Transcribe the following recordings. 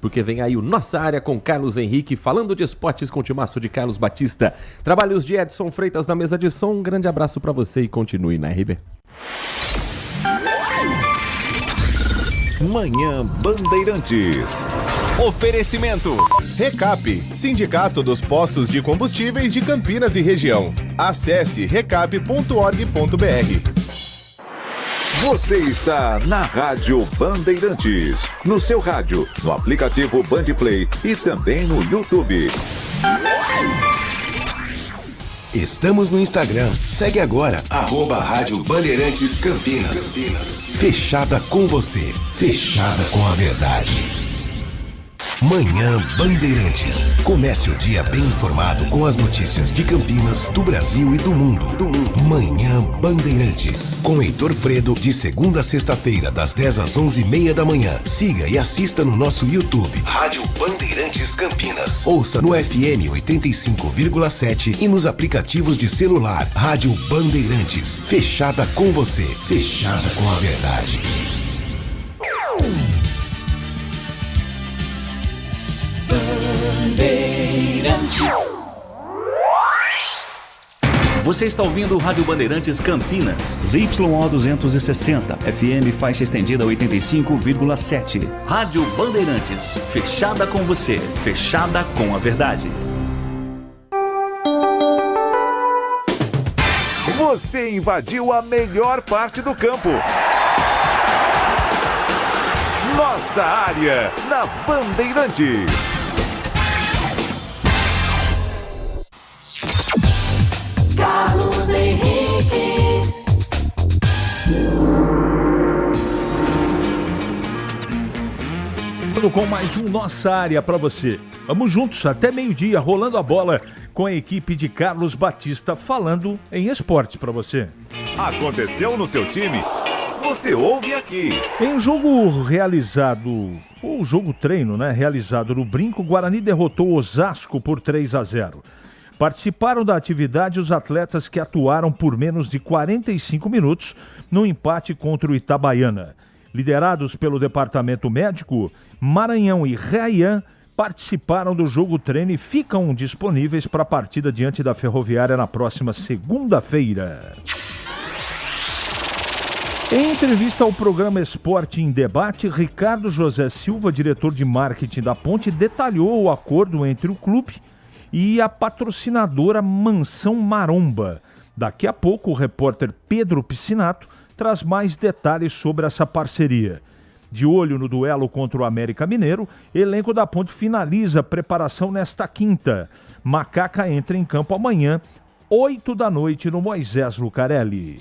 porque vem aí o Nossa Área com Carlos Henrique, falando de esportes com o timaço de Carlos Batista. Trabalhos de Edson Freitas na mesa de som. Um grande abraço pra você e continue na RB. Manhã Bandeirantes. Oferecimento. Recap, Sindicato dos Postos de Combustíveis de Campinas e Região. Acesse recap.org.br. Você está na Rádio Bandeirantes. No seu rádio, no aplicativo Bandplay e também no YouTube. Estamos no Instagram. Segue agora, @Rádio Bandeirantes Campinas. Fechada com você. Fechada com a verdade. Manhã Bandeirantes. Comece o dia bem informado com as notícias de Campinas, do Brasil e do mundo. Manhã Bandeirantes. Com Heitor Fredo, de segunda a sexta-feira, das 10 às 11h30 da manhã. Siga e assista no nosso YouTube. Rádio Bandeirantes Campinas. Ouça no FM 85,7 e nos aplicativos de celular. Rádio Bandeirantes. Fechada com você. Fechada com a verdade. Você está ouvindo o Rádio Bandeirantes Campinas, ZYO 260, FM faixa estendida 85,7. Rádio Bandeirantes, fechada com você, fechada com a verdade. Você invadiu a melhor parte do campo. Nossa Área, na Bandeirantes. Carlos Henrique. Com mais um Nossa Área para você. Vamos juntos até meio-dia, rolando a bola com a equipe de Carlos Batista, falando em esportes para você. Aconteceu no seu time? Você ouve aqui. Em jogo realizado, ou jogo treino, realizado no Brinco, o Guarani derrotou Osasco por 3-0. Participaram da atividade os atletas que atuaram por menos de 45 minutos no empate contra o Itabaiana. Liderados pelo departamento médico, Maranhão e Raian participaram do jogo treino e ficam disponíveis para a partida diante da Ferroviária na próxima segunda-feira. Em entrevista ao programa Esporte em Debate, Ricardo José Silva, diretor de marketing da Ponte, detalhou o acordo entre o clube e a patrocinadora Mansão Maromba. Daqui a pouco, o repórter Pedro Piscinato traz mais detalhes sobre essa parceria. De olho no duelo contra o América Mineiro, elenco da Ponte finaliza a preparação nesta quinta. Macaca entra em campo amanhã, 8 da noite, no Moisés Lucarelli.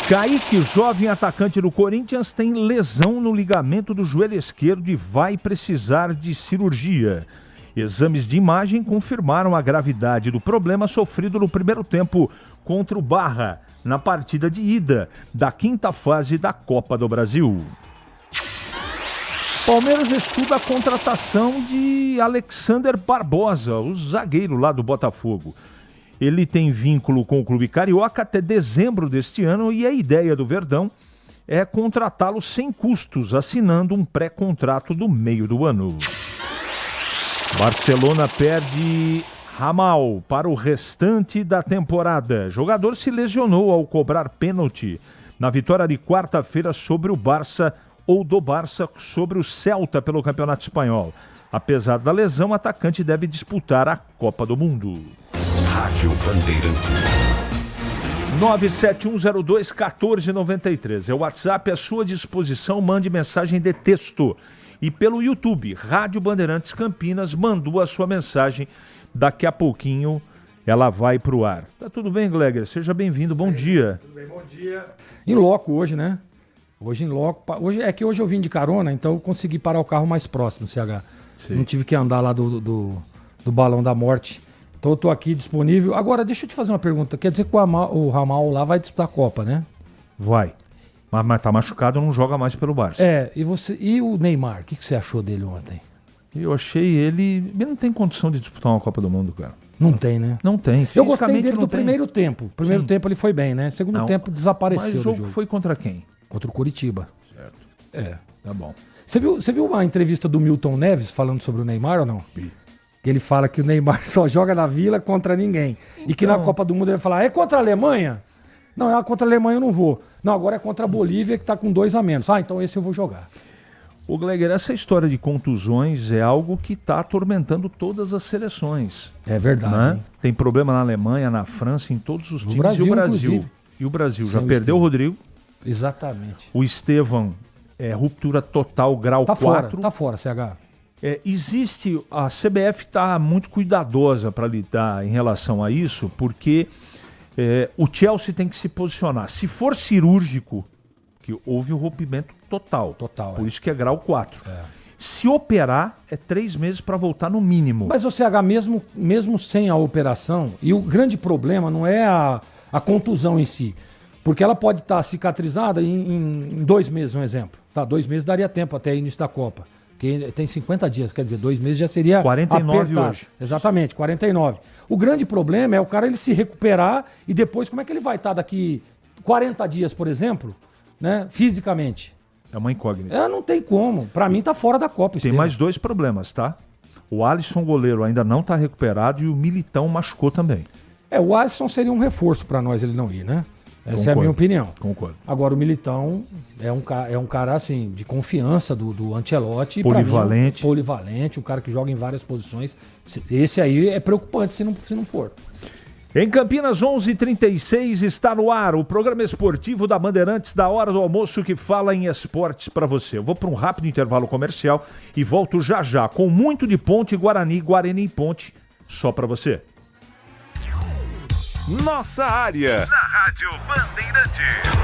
Kaique, jovem atacante do Corinthians, tem lesão no ligamento do joelho esquerdo e vai precisar de cirurgia. Exames de imagem confirmaram a gravidade do problema sofrido no primeiro tempo contra o Barra, na partida de ida da quinta fase da Copa do Brasil. Palmeiras estuda a contratação de Alexander Barbosa, o zagueiro lá do Botafogo. Ele tem vínculo com o clube carioca até dezembro deste ano e a ideia do Verdão é contratá-lo sem custos, assinando um pré-contrato do meio do ano. Barcelona perde Ramal para o restante da temporada. Jogador se lesionou ao cobrar pênalti na vitória de quarta-feira sobre o Barça, ou do Barça sobre o Celta pelo Campeonato Espanhol. Apesar da lesão, o atacante deve disputar a Copa do Mundo. Rádio Bandeirantes. 971021493. É o WhatsApp à sua disposição. Mande mensagem de texto. E pelo YouTube, Rádio Bandeirantes Campinas, mandou a sua mensagem. Daqui a pouquinho ela vai pro ar. Tá tudo bem, Gleger? Seja bem-vindo. Bom dia. Tudo bem, bom dia. Em loco hoje, né? Hoje em loco. Hoje eu vim de carona, então eu consegui parar o carro mais próximo, CH. Sim. Não tive que andar lá do Balão da Morte. Então eu tô aqui disponível. Agora, deixa eu te fazer uma pergunta. Quer dizer que o Ramal lá vai disputar a Copa, né? Vai. Mas tá machucado, não joga mais pelo Barça. E o Neymar? O que você achou dele ontem? Eu achei ele não tem condição de disputar uma Copa do Mundo, cara. Não tem, né? Não tem. Eu gostei dele do primeiro tempo. Primeiro tempo ele foi bem, né? Segundo tempo desapareceu. Mas o jogo foi contra quem? Contra o Coritiba. Certo. Tá bom. Você viu uma entrevista do Milton Neves falando sobre o Neymar ou não? Que ele fala que o Neymar só joga na Vila contra ninguém. Então... E que na Copa do Mundo ele vai falar, é contra a Alemanha? Não, contra a Alemanha eu não vou. Não, agora é contra a Bolívia que tá com 2 a menos. Então esse eu vou jogar. Ô Gleger, essa história de contusões é algo que está atormentando todas as seleções. É verdade. Né? Tem problema na Alemanha, na França, em todos os times. Brasil, e o Brasil? inclusive. E o Brasil? Já Sem perdeu o Rodrigo. Exatamente. O Estevão, ruptura total, grau 4. Tá fora, CH. A CBF está muito cuidadosa para lidar em relação a isso, porque o Chelsea tem que se posicionar. Se for cirúrgico, que houve o rompimento total. Por isso que é grau 4. Se operar, 3 meses para voltar no mínimo. Mas o CH, mesmo sem a operação, e o grande problema não é a contusão em si, porque ela pode estar cicatrizada em 2 meses, um exemplo. 2 meses daria tempo até início da Copa. Porque tem 50 dias, quer dizer, 2 meses já seria 49 apertado. Hoje. Exatamente, 49. O grande problema é o cara ele se recuperar e depois como é que ele vai estar daqui 40 dias, por exemplo, né, fisicamente. É uma incógnita. Não tem como. Pra mim tá fora da Copa. Tem mais 2 problemas, tá? O Alisson, goleiro, ainda não tá recuperado e o Militão machucou também. O Alisson seria um reforço pra nós ele não ir, né? Essa é a minha opinião. Concordo. Agora, o Militão é um cara, assim, de confiança do Ancelotti. Polivalente. Polivalente, um cara que joga em várias posições. Esse aí é preocupante se não for. Em Campinas, 11h36, está no ar o programa esportivo da Bandeirantes da hora do almoço que fala em esportes para você. Eu vou para um rápido intervalo comercial e volto já com muito de Ponte, Guarani e Ponte, só para você. Nossa área, na Rádio Bandeirantes.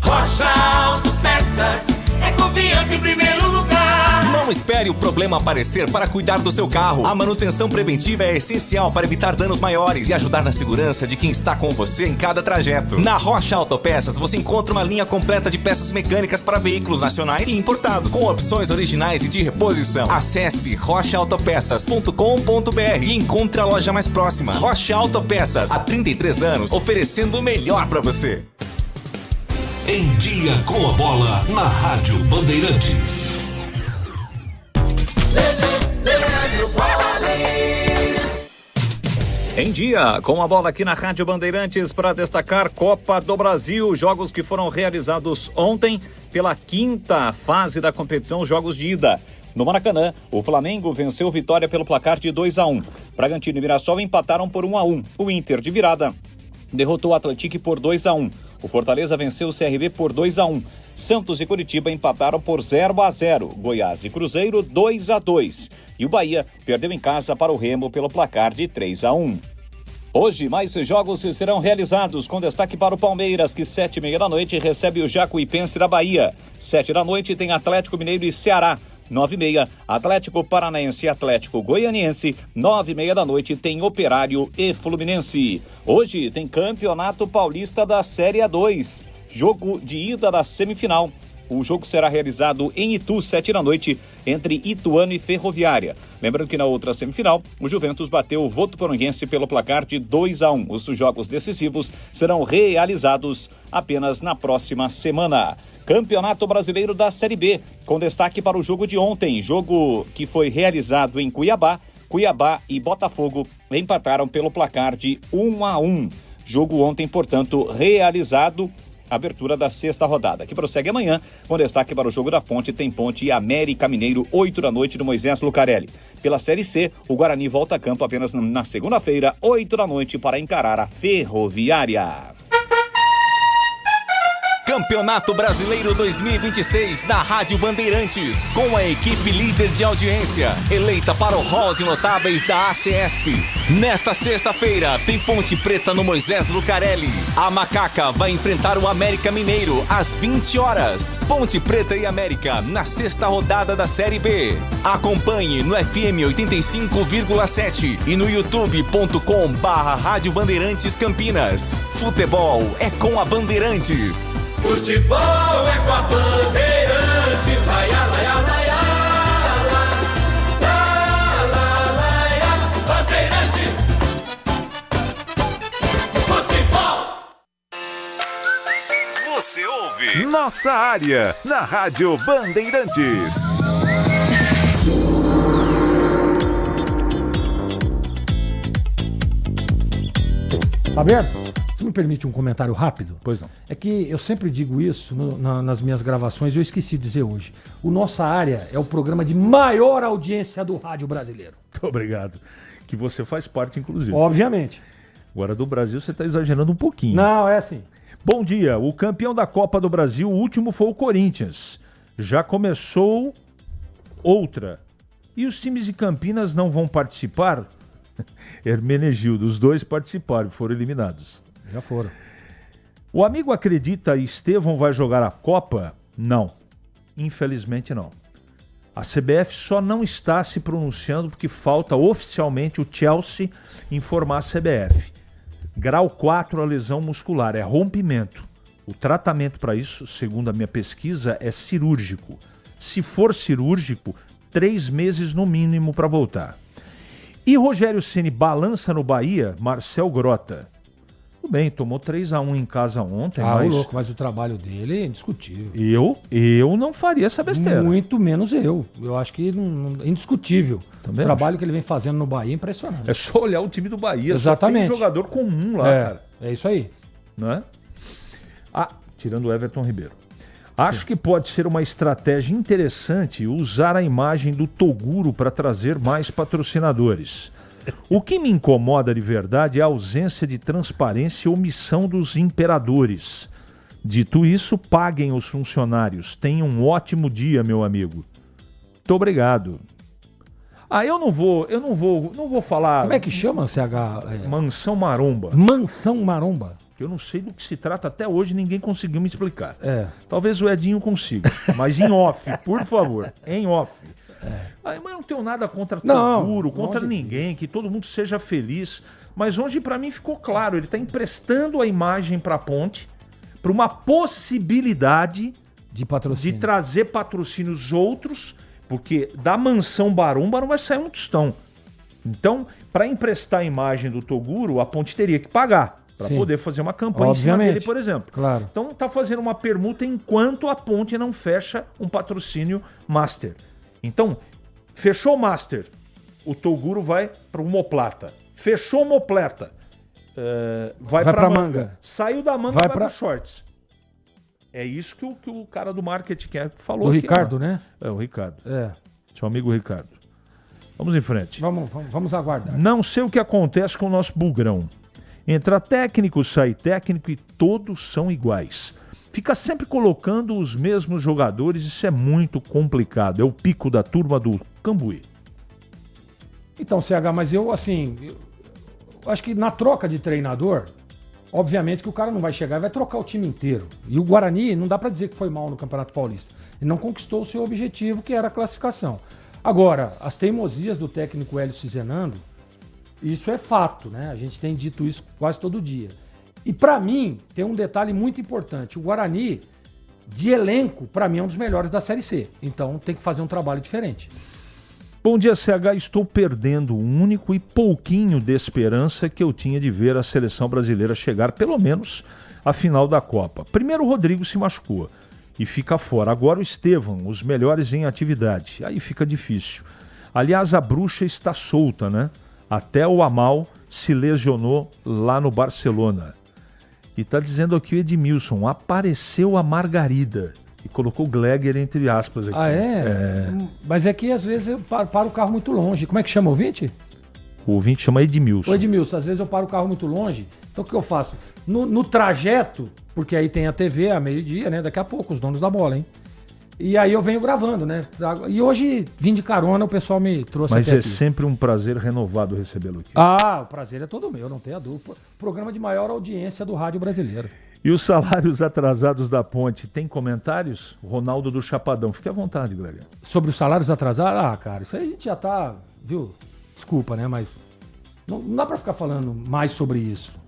Rocha Autopeças, é confiança em primeiro lugar. Não espere o problema aparecer para cuidar do seu carro. A manutenção preventiva é essencial para evitar danos maiores e ajudar na segurança de quem está com você em cada trajeto. Na Rocha Autopeças você encontra uma linha completa de peças mecânicas para veículos nacionais e importados, com opções originais e de reposição. Acesse rochaautopeças.com.br e encontre a loja mais próxima. Rocha Autopeças, há 33 anos, oferecendo o melhor para você. Em Dia com a Bola, na Rádio Bandeirantes. Em Dia com a Bola aqui na Rádio Bandeirantes para destacar Copa do Brasil, jogos que foram realizados ontem pela 5ª fase da competição, jogos de ida. No Maracanã, o Flamengo venceu Vitória pelo placar de 2-1. Bragantino e Mirassol empataram por 1-1. O Inter, de virada, derrotou o Atlético por 2-1. O Fortaleza venceu o CRB por 2-1. Santos e Curitiba empataram por 0-0. Goiás e Cruzeiro 2-2. E o Bahia perdeu em casa para o Remo pelo placar de 3-1. Hoje, mais jogos serão realizados, com destaque para o Palmeiras, que 7h30 da noite recebe o Jacuipense da Bahia. 7 da noite tem Atlético Mineiro e Ceará. 9h30, Atlético Paranaense e Atlético Goianiense. 9h30 da noite tem Operário e Fluminense. Hoje tem Campeonato Paulista da Série A2, jogo de ida da semifinal. O jogo será realizado em Itu, 7 da noite, entre Ituano e Ferroviária. Lembrando que na outra semifinal, o Juventus bateu o Votuporanguense pelo placar de 2-1. Os jogos decisivos serão realizados apenas na próxima semana. Campeonato Brasileiro da Série B, com destaque para o jogo de ontem, jogo que foi realizado em Cuiabá. Cuiabá e Botafogo empataram pelo placar de 1-1. Jogo ontem, portanto, realizado, abertura da 6ª rodada, que prossegue amanhã, com destaque para o jogo da Ponte, tem Ponte e América Mineiro, 8 da noite no Moisés Lucarelli. Pela Série C, o Guarani volta a campo apenas na segunda-feira, 8 da noite, para encarar a Ferroviária. Campeonato Brasileiro 2026 na Rádio Bandeirantes, com a equipe líder de audiência, eleita para o hall de notáveis da ACESP. Nesta sexta-feira, tem Ponte Preta no Moisés Lucarelli. A Macaca vai enfrentar o América Mineiro às 20 horas. Ponte Preta e América na 6ª rodada da Série B. Acompanhe no FM 85,7 e no youtube.com/Rádio Bandeirantes Campinas. Futebol é com a Bandeirantes. Futebol é com a Bandeirantes, laia, laia, laia, laia, Bandeirantes. Futebol. Você ouve Nossa Área, na Rádio Bandeirantes. Tá aberto? Você me permite um comentário rápido? Pois não. É que eu sempre digo isso nas minhas gravações e eu esqueci de dizer hoje. O Nossa Área é o programa de maior audiência do rádio brasileiro. Muito obrigado. Que você faz parte, inclusive. Obviamente. Agora do Brasil você está exagerando um pouquinho. Não, é assim. Bom dia. O campeão da Copa do Brasil, o último foi o Corinthians. Já começou outra. E os times de Campinas não vão participar? Hermenegildo, os dois participaram, foram eliminados. Já foram. O amigo acredita que Estevão vai jogar a Copa? Não. Infelizmente não. A CBF só não está se pronunciando porque falta oficialmente o Chelsea informar a CBF. Grau 4 a lesão muscular, é rompimento. O tratamento para isso, segundo a minha pesquisa, é cirúrgico. Se for cirúrgico, 3 meses no mínimo para voltar. E Rogério Ceni balança no Bahia, Marcel Grota. Tudo bem, tomou 3-1 em casa ontem, mas... louco, mas o trabalho dele é indiscutível. Eu não faria essa besteira. Muito menos eu. Eu acho que é indiscutível. Também o trabalho que ele vem fazendo no Bahia é impressionante. É só olhar o time do Bahia. Exatamente. Só tem jogador comum lá, cara. É isso aí. Não é? Tirando o Everton Ribeiro. Acho que pode ser uma estratégia interessante usar a imagem do Toguro para trazer mais patrocinadores. O que me incomoda de verdade é a ausência de transparência e omissão dos imperadores. Dito isso, paguem os funcionários. Tenham um ótimo dia, meu amigo. Muito obrigado. Eu não vou falar... Como é que chama, CH? Mansão Maromba. Mansão Maromba. Eu não sei do que se trata até hoje, ninguém conseguiu me explicar. Talvez o Edinho consiga, mas em off, por favor, em off. Mas eu não tenho nada contra Toguro, contra ninguém, que todo mundo seja feliz. Mas hoje para mim ficou claro, ele está emprestando a imagem para a Ponte, para uma possibilidade de trazer patrocínios outros, porque da Mansão Maromba não vai sair um tostão. Então, para emprestar a imagem do Toguro, a Ponte teria que pagar. Para poder fazer uma campanha em cima dele, por exemplo. Claro. Então tá fazendo uma permuta enquanto a Ponte não fecha um patrocínio Master. Então, fechou o Master, o Toguro vai para o Moplata. Fechou o Moplata, vai para Manga. Saiu da Manga, vai para Shorts. É isso que o cara do marketing falou. O Ricardo, né? É, o Ricardo. Seu amigo Ricardo. Vamos em frente. Vamos aguardar. Não sei o que acontece com o nosso bugrão. Entra técnico, sai técnico e todos são iguais. Fica sempre colocando os mesmos jogadores, isso é muito complicado. É o pico da turma do Cambuí. Então, CH, mas eu acho que na troca de treinador, obviamente que o cara não vai chegar e vai trocar o time inteiro. E o Guarani, não dá pra dizer que foi mal no Campeonato Paulista. Ele não conquistou o seu objetivo, que era a classificação. Agora, as teimosias do técnico Hélio Cizenando, isso é fato, né? A gente tem dito isso quase todo dia. E pra mim, tem um detalhe muito importante. O Guarani, de elenco, pra mim é um dos melhores da Série C. Então tem que fazer um trabalho diferente. Bom dia, CH. Estou perdendo o único e pouquinho de esperança que eu tinha de ver a seleção brasileira chegar, pelo menos, à final da Copa. Primeiro o Rodrigo se machucou e fica fora. Agora o Estevão, os melhores em atividade. Aí fica difícil. Aliás, a bruxa está solta, né? Até o Amal se lesionou lá no Barcelona. E tá dizendo aqui o Edmilson, apareceu a Margarida. E colocou Gleger entre aspas aqui. Mas é que às vezes eu paro o carro muito longe. Como é que chama o ouvinte? O ouvinte chama Edmilson. O Edmilson, às vezes eu paro o carro muito longe. Então o que eu faço? No trajeto, porque aí tem a TV a meio-dia, né? Daqui a pouco, os donos da bola, hein? E aí eu venho gravando, né? E hoje, vim de carona, o pessoal me trouxe Mas até é aqui. sempre um prazer renovado recebê-lo aqui. O prazer é todo meu, não tenha dúvida. Programa de maior audiência do rádio brasileiro. E os salários atrasados da Ponte, tem comentários? Ronaldo do Chapadão, fique à vontade, Gleger. Sobre os salários atrasados? Cara, isso aí a gente já tá, viu? Desculpa, né? Mas não dá pra ficar falando mais sobre isso.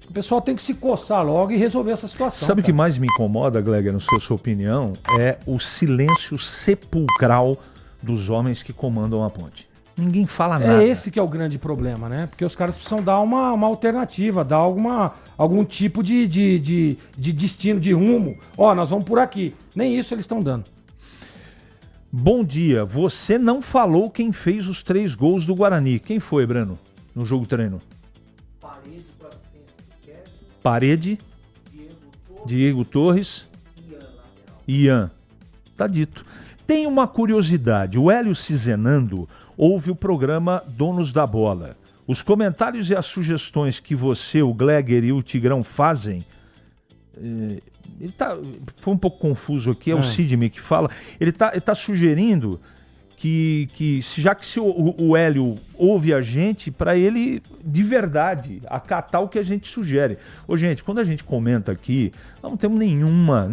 O pessoal tem que se coçar logo e resolver essa situação. Sabe o que mais me incomoda, Gleger, na sua opinião? É o silêncio sepulcral dos homens que comandam a Ponte. Ninguém fala nada. É esse que é o grande problema, né? Porque os caras precisam dar uma alternativa, dar algum tipo de destino, de rumo. Ó, nós vamos por aqui. Nem isso eles estão dando. Bom dia. Você não falou quem fez os 3 gols do Guarani. Quem foi, Breno? No jogo treino? Parede, Diego Torres, Ian. Tá dito. Tem uma curiosidade. O Hélio Cizenando ouve o programa Donos da Bola. Os comentários e as sugestões que você, o Gleger e o Tigrão fazem... Foi um pouco confuso aqui, é o Sidney que fala. Ele tá sugerindo que já que se o Hélio ouve a gente, para ele, de verdade, acatar o que a gente sugere. Ô, gente, quando a gente comenta aqui, nós não temos nenhuma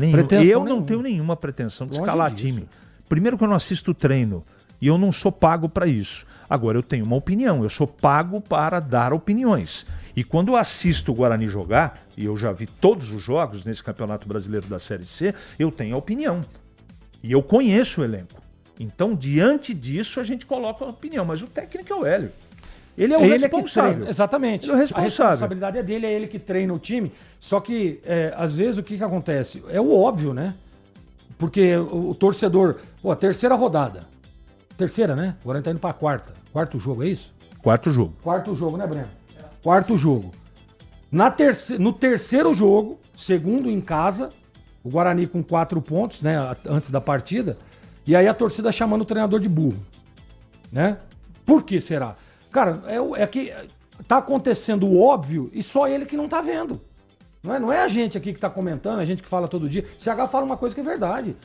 eu não tenho nenhuma pretensão de escalar time. Primeiro que eu não assisto treino, e eu não sou pago para isso. Agora, eu tenho uma opinião, eu sou pago para dar opiniões. E quando eu assisto o Guarani jogar, e eu já vi todos os jogos nesse Campeonato Brasileiro da Série C, eu tenho a opinião. E eu conheço o elenco. Então, diante disso, a gente coloca a opinião. Mas o técnico é o Hélio. Ele é o responsável. Exatamente. Ele é o responsável. A responsabilidade é dele, é ele que treina o time. Só que, às vezes, o que acontece? É o óbvio, né? Porque o torcedor... Pô, terceira rodada. Terceira, né? Agora a gente tá indo pra quarta. Quarto jogo, é isso? Quarto jogo. Quarto jogo, né, Breno? Quarto jogo. No terceiro jogo, segundo em casa, o Guarani com 4 pontos, né, antes da partida, e aí a torcida chamando o treinador de burro, né? Por que será? Cara, é que tá acontecendo o óbvio e só ele que não tá vendo. Não é a gente aqui que tá comentando, a gente que fala todo dia. CH fala uma coisa que é verdade.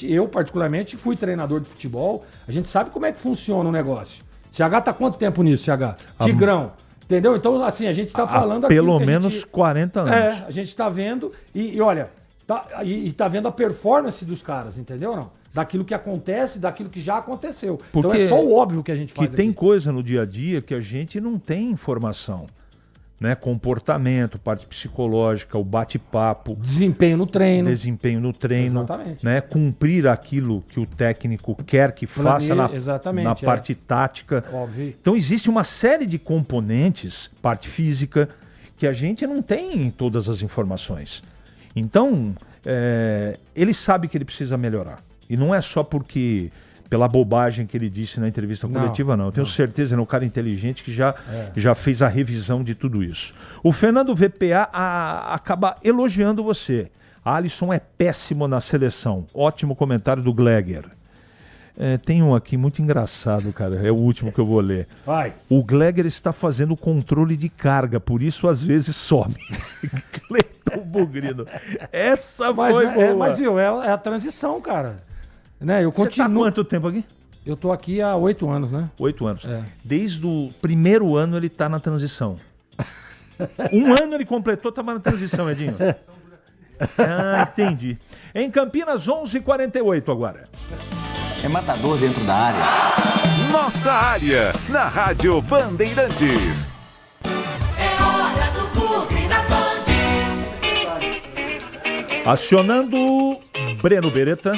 Eu, particularmente, fui treinador de futebol, a gente sabe como é que funciona o negócio. CH tá quanto tempo nisso, CH? Tigrão. Entendeu? Então, assim, a gente tá falando aqui. Pelo menos 40 anos. A gente tá vendo e olha, tá vendo a performance dos caras, entendeu? Não? Daquilo que acontece, daquilo que já aconteceu. Porque então é só o óbvio que a gente faz. Que tem coisa no dia a dia que a gente não tem informação. Né? Comportamento, parte psicológica, o bate-papo. Desempenho no treino. Exatamente. Né? Cumprir aquilo que o técnico quer que faça na parte tática. Óbvio. Então existe uma série de componentes, parte física, que a gente não tem todas as informações. Então, ele sabe que ele precisa melhorar. E não é só porque... pela bobagem que ele disse na entrevista coletiva, não. Eu tenho certeza, ele é um cara inteligente que já fez a revisão de tudo isso. O Fernando VPA acaba elogiando você. Alisson é péssimo na seleção. Ótimo comentário do Gleger. Tem um aqui muito engraçado, cara. É o último que eu vou ler. Vai. O Gleger está fazendo controle de carga, por isso às vezes some. Cleiton Bugrino. Essa foi boa. Mas viu, é a transição, cara. Né, eu continuo... Você tá há quanto tempo aqui? Eu tô aqui há 8 anos, né? 8 anos. Desde o primeiro ano ele tá na transição. 1 ano ele completou, tava na transição, Edinho. Entendi. Em Campinas, 11h48 agora. É matador dentro da área. Nossa área, na Rádio Bandeirantes. É hora do Bugre da Band. Acionando Breno Beretta.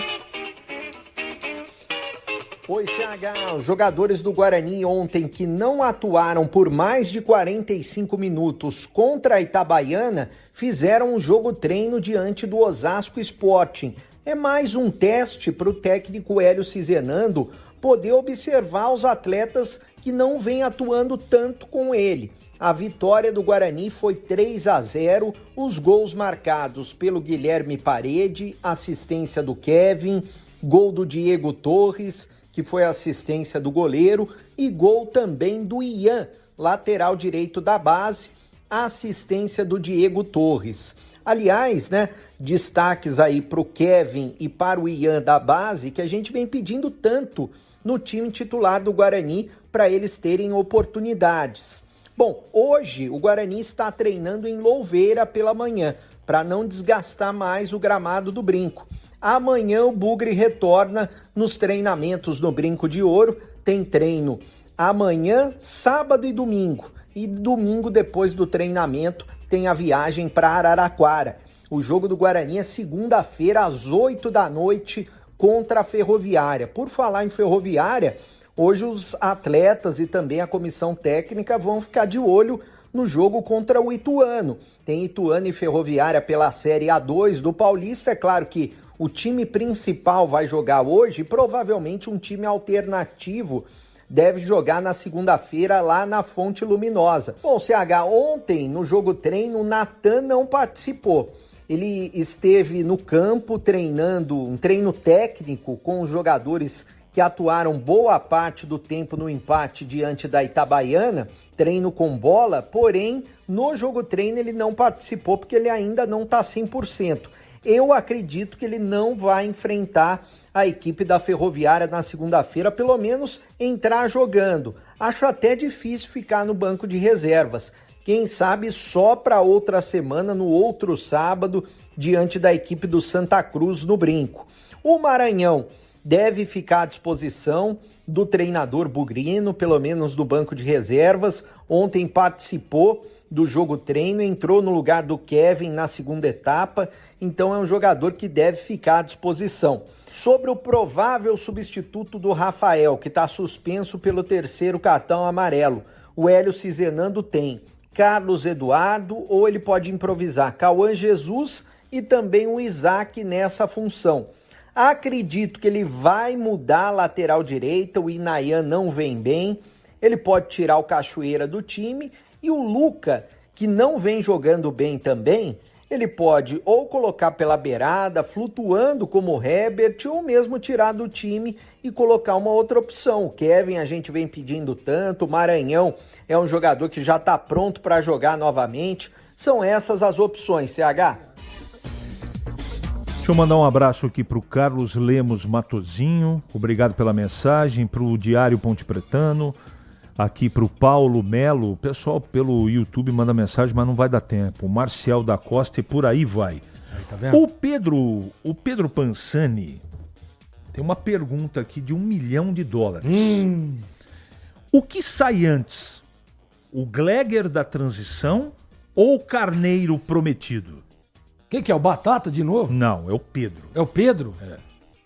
Oi, CH. Os jogadores do Guarani ontem que não atuaram por mais de 45 minutos contra a Itabaiana fizeram um jogo treino diante do Osasco Sporting. É mais um teste para o técnico Hélio Cizenando poder observar os atletas que não vêm atuando tanto com ele. A vitória do Guarani foi 3-0, os gols marcados pelo Guilherme Parede, assistência do Kevin, gol do Diego Torres, que foi a assistência do goleiro, e gol também do Ian, lateral direito da base, assistência do Diego Torres. Aliás, né, destaques aí para o Kevin e para o Ian da base, que a gente vem pedindo tanto no time titular do Guarani para eles terem oportunidades. Bom, hoje o Guarani está treinando em Louveira pela manhã, para não desgastar mais o gramado do Brinco. Amanhã o Bugre retorna nos treinamentos no Brinco de Ouro. Tem treino amanhã, sábado e domingo. E domingo, depois do treinamento, tem a viagem para Araraquara. O jogo do Guarani é segunda-feira, às 8 da noite, contra a Ferroviária. Por falar em Ferroviária, Hoje os atletas e também a comissão técnica vão ficar de olho no jogo contra o Ituano. Tem Ituano e Ferroviária pela Série A2 do Paulista. É claro que o time principal vai jogar hoje e provavelmente um time alternativo deve jogar na segunda-feira lá na Fonte Luminosa. Bom, CH, ontem no jogo treino o Natan não participou. Ele esteve no campo treinando, um treino técnico com os jogadores que atuaram boa parte do tempo no empate diante da Itabaiana, treino com bola, porém no jogo treino ele não participou porque ele ainda não está 100%. Eu acredito que ele não vai enfrentar a equipe da Ferroviária na segunda-feira, pelo menos entrar jogando. Acho até difícil ficar no banco de reservas. Quem sabe só para outra semana, no outro sábado, diante da equipe do Santa Cruz no Brinco. O Maranhão deve ficar à disposição do treinador Bugrino, pelo menos do banco de reservas. Ontem participou do jogo treino, entrou no lugar do Kevin na segunda etapa, então é um jogador que deve ficar à disposição. Sobre o provável substituto do Rafael, que está suspenso pelo 3º cartão amarelo, o Hélio Cizenando tem Carlos Eduardo, ou ele pode improvisar Cauã Jesus e também o Isaac nessa função. Acredito que ele vai mudar a lateral direita, o Inayan não vem bem, ele pode tirar o Cachoeira do time e o Luca, que não vem jogando bem também, ele pode ou colocar pela beirada, flutuando como o Herbert, ou mesmo tirar do time e colocar uma outra opção. O Kevin a gente vem pedindo tanto, o Maranhão é um jogador que já está pronto para jogar novamente. São essas as opções, CH. Deixa eu mandar um abraço aqui para o Carlos Lemos Matozinho, obrigado pela mensagem, para o Diário Ponte Pretano, aqui para o Paulo Melo, o pessoal pelo YouTube manda mensagem, mas não vai dar tempo, o Marcial da Costa e por aí vai. Aí, tá vendo? O Pedro Pansani tem uma pergunta aqui de $1 milhão. O que sai antes? O Gleger da transição ou o Carneiro prometido? Quem que é? O Batata de novo? Não, é o Pedro. É o Pedro? É.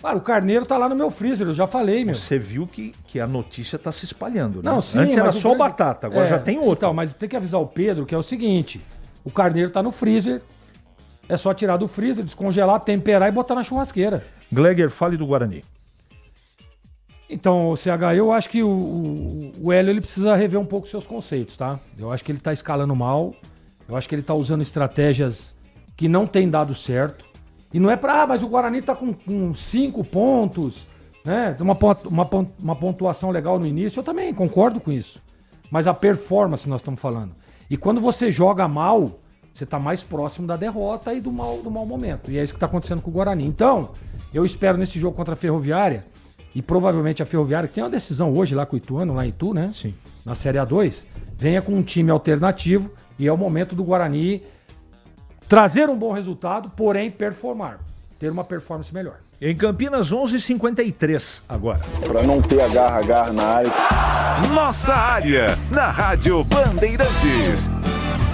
Cara, o Carneiro tá lá no meu freezer, eu já falei, meu. Você viu que a notícia tá se espalhando, né? Não, sim, antes era mas só o Batata, agora já tem outro. Então, mas tem que avisar o Pedro que é o seguinte, o Carneiro tá no freezer, é só tirar do freezer, descongelar, temperar e botar na churrasqueira. Gleger, fale do Guarani. Então, CH, eu acho que o Hélio ele precisa rever um pouco seus conceitos, tá? Eu acho que ele tá escalando mal, eu acho que ele tá usando estratégias que não tem dado certo. E não é mas o Guarani tá com 5 pontos, né? Uma pontuação legal no início, eu também concordo com isso. Mas a performance nós estamos falando. E quando você joga mal, você tá mais próximo da derrota e do mau momento. E é isso que tá acontecendo com o Guarani. Então, eu espero nesse jogo contra a Ferroviária, e provavelmente a Ferroviária, que tem uma decisão hoje lá com o Ituano, lá em Itu, né? Sim. Na Série A2, venha com um time alternativo e é o momento do Guarani trazer um bom resultado, porém performar. Ter uma performance melhor. Em Campinas, 11h53 agora. Para não ter agarra na área. Nossa área, na Rádio Bandeirantes.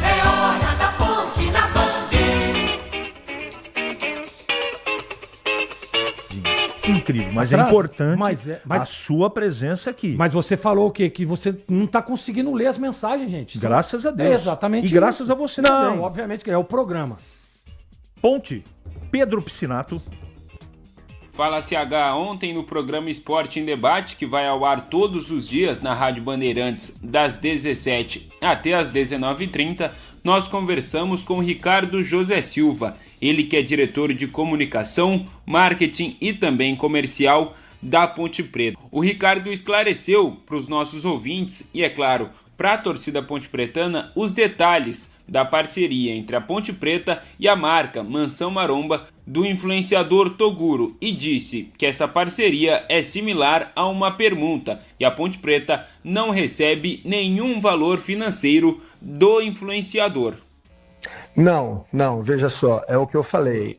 É hora da ponte na Band. Incrível, mas é importante a sua presença aqui. Mas você falou o quê? Que você não tá conseguindo ler as mensagens, gente. Graças a Deus. É exatamente e graças a você também. Não, obviamente que é o programa. Ponte, Pedro Piscinato. Fala CH, ontem no programa Esporte em Debate, que vai ao ar todos os dias na Rádio Bandeirantes, das 17 até as 19h30, nós conversamos com Ricardo José Silva, ele que é diretor de comunicação, marketing e também comercial da Ponte Preta. O Ricardo esclareceu para os nossos ouvintes e, é claro, para a torcida ponte-pretana, os detalhes da parceria entre a Ponte Preta e a marca Mansão Maromba do influenciador Toguro e disse que essa parceria é similar a uma permuta e a Ponte Preta não recebe nenhum valor financeiro do influenciador. Não, veja só, é o que eu falei,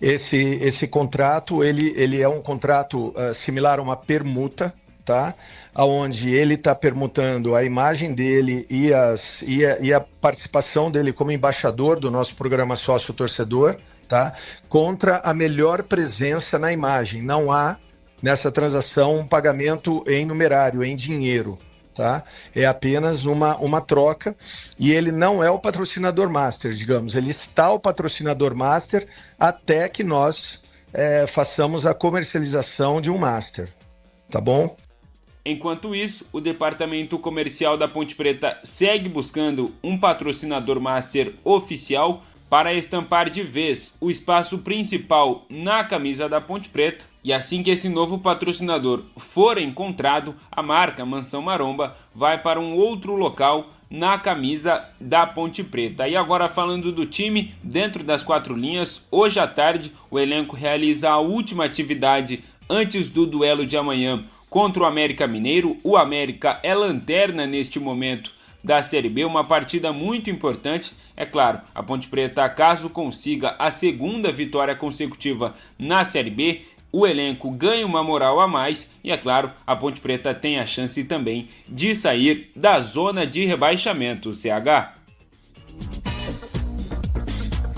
esse contrato, ele é um contrato similar a uma permuta, tá? Onde ele está permutando a imagem dele e a participação dele como embaixador do nosso programa Sócio Torcedor, tá? Contra a melhor presença na imagem. Não há nessa transação um pagamento em numerário, em dinheiro. Tá? É apenas uma troca e ele não é o patrocinador master, digamos. Ele está o patrocinador master até que nós façamos a comercialização de um master. Tá bom? Enquanto isso, o departamento comercial da Ponte Preta segue buscando um patrocinador master oficial para estampar de vez o espaço principal na camisa da Ponte Preta. E assim que esse novo patrocinador for encontrado, a marca Mansão Maromba vai para um outro local na camisa da Ponte Preta. E agora falando do time, dentro das 4 linhas, hoje à tarde o elenco realiza a última atividade antes do duelo de amanhã contra o América Mineiro. O América é lanterna neste momento da Série B, uma partida muito importante. É claro, a Ponte Preta, caso consiga a segunda vitória consecutiva na Série B, o elenco ganha uma moral a mais e, é claro, a Ponte Preta tem a chance também de sair da zona de rebaixamento, CH.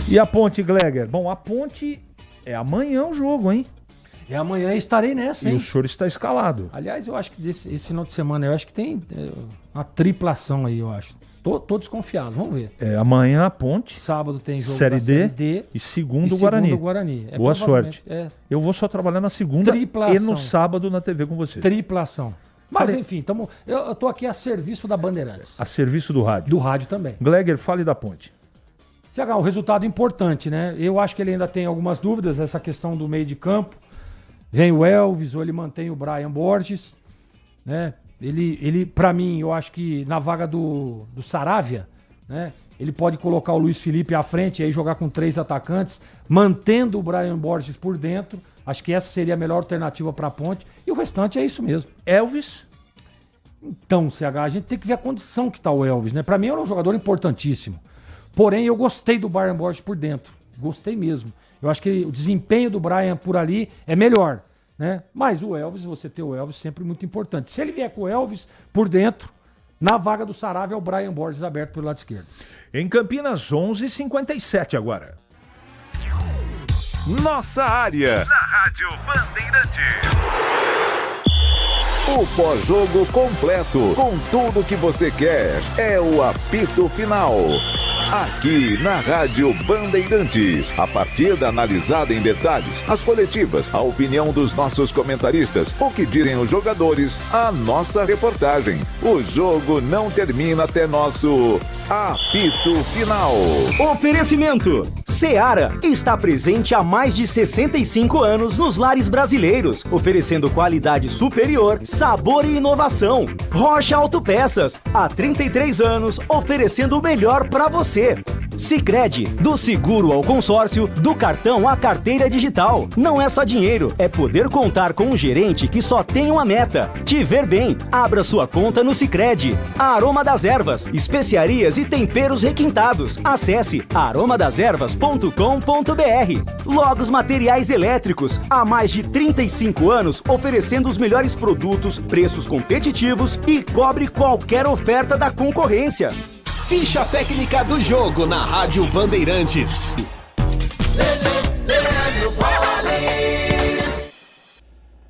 E a Ponte, Gleger? Bom, a Ponte é amanhã o jogo, hein? E amanhã estarei nessa, hein? E o senhor está escalado. Aliás, eu acho que esse final de semana, eu acho que tem uma triplação aí, eu acho. Tô desconfiado, vamos ver. Amanhã a Ponte. Sábado tem jogo Série da Série D. E segundo o Guarani. Boa sorte. Eu vou só trabalhar na segunda triplação. E no sábado na TV com você. Triplação. Mas enfim, eu tô aqui a serviço da Bandeirantes. A serviço do rádio. Do rádio também. Gleger, fale da Ponte. CH, um resultado importante, né? Eu acho que ele ainda tem algumas dúvidas, essa questão do meio de campo. Vem o Elvis, ou ele mantém o Brian Borges, né? Ele para mim, eu acho que na vaga do Saravia, né? Ele pode colocar o Luiz Felipe à frente e aí jogar com 3 atacantes, mantendo o Brian Borges por dentro. Acho que essa seria a melhor alternativa para a Ponte. E o restante é isso mesmo. Elvis? Então, CH, a gente tem que ver a condição que tá o Elvis, né? Para mim, ele é um jogador importantíssimo. Porém, eu gostei do Brian Borges por dentro. Gostei mesmo. Eu acho que o desempenho do Brian por ali é melhor, né? Mas o Elvis, você ter o Elvis sempre muito importante. Se ele vier com o Elvis por dentro, na vaga do Saravia é o Brian Borges aberto pelo lado esquerdo. Em Campinas, 11h57 agora. Nossa área. Na Rádio Bandeirantes. O pós-jogo completo, com tudo que você quer, é o apito final. Aqui na Rádio Bandeirantes, a partida analisada em detalhes, as coletivas, a opinião dos nossos comentaristas, o que dizem os jogadores, a nossa reportagem. O jogo não termina até nosso apito final. Oferecimento: Seara está presente há mais de 65 anos nos lares brasileiros, oferecendo qualidade superior, sabor e inovação. Rocha Autopeças, há 33 anos, oferecendo o melhor para você. Sicredi, do seguro ao consórcio, do cartão à carteira digital. Não é só dinheiro, é poder contar com um gerente que só tem uma meta: te ver bem. Abra sua conta no Sicredi. Aroma das Ervas, especiarias e temperos requintados. Acesse aromadeservas.com.br. Logos Materiais Elétricos, há mais de 35 anos, oferecendo os melhores produtos, preços competitivos e cobre qualquer oferta da concorrência. Ficha técnica do jogo na Rádio Bandeirantes.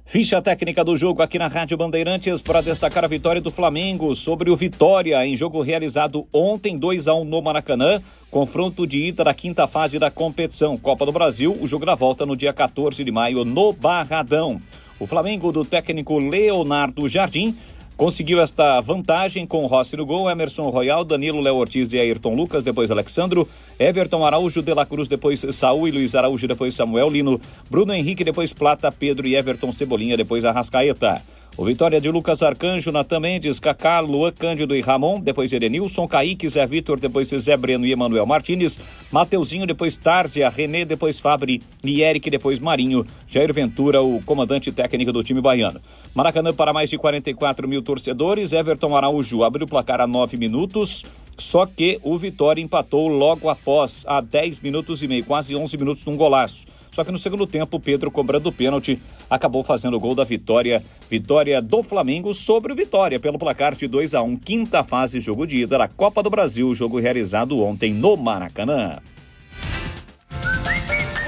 Ficha técnica do jogo aqui na Rádio Bandeirantes para destacar a vitória do Flamengo sobre o Vitória em jogo realizado ontem, 2-1 no Maracanã. Confronto de ida da 5ª fase da competição Copa do Brasil. O jogo da volta no dia 14 de maio no Barradão. O Flamengo do técnico Leonardo Jardim conseguiu esta vantagem com Rossi no gol, Emerson Royal, Danilo, Léo Ortiz e Ayrton Lucas, depois Alexandro, Everton Araújo, De La Cruz, depois Saúl e Luiz Araújo, depois Samuel Lino, Bruno Henrique, depois Plata, Pedro e Everton Cebolinha, depois Arrascaeta. O Vitória de Lucas Arcanjo, Natan Mendes, Kaká, Luan Cândido e Ramon, depois Edenilson, Kaique, Zé Vitor, depois Zé Breno e Emanuel Martínez, Mateuzinho, depois Tárzia, René, depois Fabri e Eric, depois Marinho, Jair Ventura, o comandante técnico do time baiano. Maracanã para mais de 44 mil torcedores, Everton Araújo abriu o placar a 9 minutos, só que o Vitória empatou logo após, a 10 minutos e meio, quase 11 minutos num golaço. Só que no segundo tempo, Pedro, cobrando o pênalti, acabou fazendo o gol da vitória. Vitória do Flamengo sobre o Vitória, pelo placar de 2-1. 5ª fase, jogo de ida da Copa do Brasil, jogo realizado ontem no Maracanã.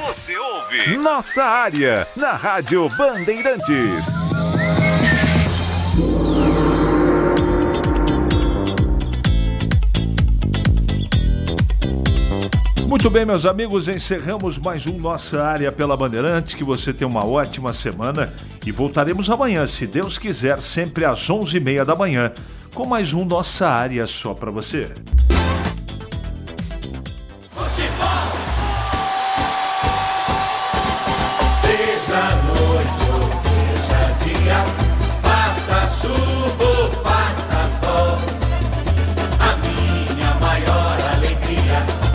Você ouve ouve Nossa Área, na Rádio Bandeirantes. Muito bem, meus amigos, encerramos mais um Nossa Área pela Bandeirantes. Que você tenha uma ótima semana e voltaremos amanhã, se Deus quiser, sempre às 11h30 da manhã, com mais um Nossa Área só para você.